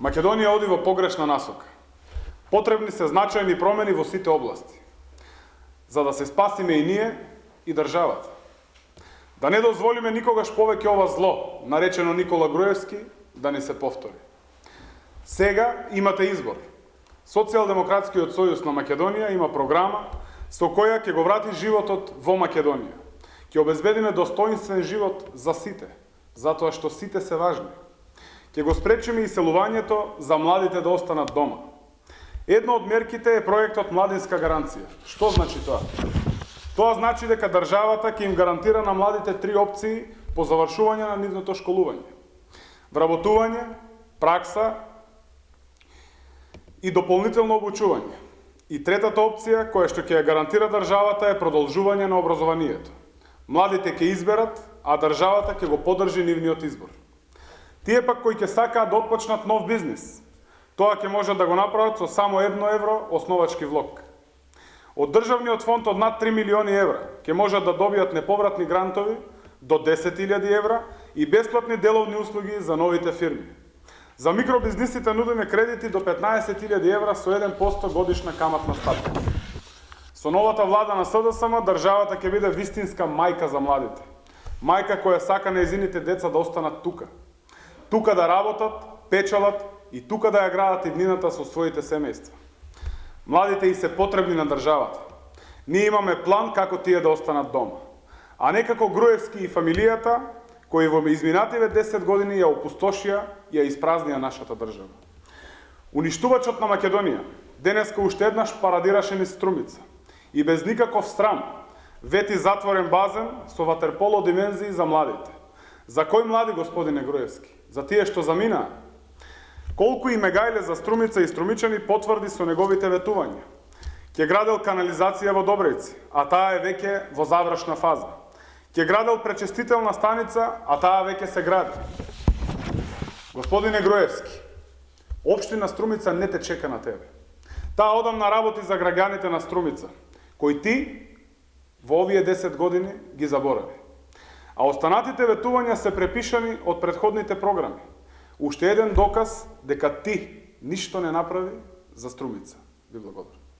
Македонија оди во погрешна насока. Потребни се значајни промени во сите области, за да се спасиме и ние, и државата. Да не дозволиме никогаш повеќе ова зло, наречено Никола Груевски, да не се повтори. Сега имате избор. Социјалдемократскиот сојуз на Македонија има програма со која ќе го врати животот во Македонија. Ќе обезбедиме достоинствен живот за сите, затоа што сите се важни. Ќе го спречиме иселувањето за младите да останат дома. Една од мерките е проектот Младинска гаранција. Што значи тоа? Тоа значи дека државата ќе им гарантира на младите 3 опции по завршување на нивното школување: вработување, пракса и дополнително обучување. И третата опција, која што ќе ја гарантира државата, е продолжување на образованието. Младите ќе изберат, а државата ќе го поддржи нивниот избор. Тие пак кои ќе сакаат да отпочнат нов бизнис, тоа ќе можат да го направат со само 1 евро основачки влог. Од државниот фонд од над 3 милиони евра ќе можат да добијат неповратни грантови до 10.000 евра и бесплатни деловни услуги за новите фирми. За микробизнисите нудиме кредити до 15.000 евра со 1% годишна каматна стапка. Со новата влада на СДСМ државата ќе биде вистинска мајка за младите. Мајка која сака нејзините деца да останат тука. Тука да работат, печалат и тука да ја градат иднината со своите семејства. Младите и се потребни на државата. Ние имаме план како тие да останат дома. А не како Груевски и фамилијата, кои во изминативе 10 години ја опустошија и ја испразнија нашата држава. Уништувачот на Македонија денеска уште еднаш парадираше низ Струмица и без никаков срам вети затворен базен со ватерполо димензии за младите. За кој млади, господине Груевски? За тие што заминаа? Колку и мегајле за Струмица и струмичани потврди со неговите ветувања. Ќе градел канализација во Добрејци, а таа е веќе во завршна фаза. Ќе градел пречистителна станица, а таа веќе се гради. Господине Груевски, општина Струмица не те чека на тебе. Таа одамна работи за граѓаните на Струмица, кои ти во овие 10 години ги заборави. А останатите ветувања се препишани од претходните програми. Уште еден доказ дека ти ништо не направи за Струмица. Ви благодарам.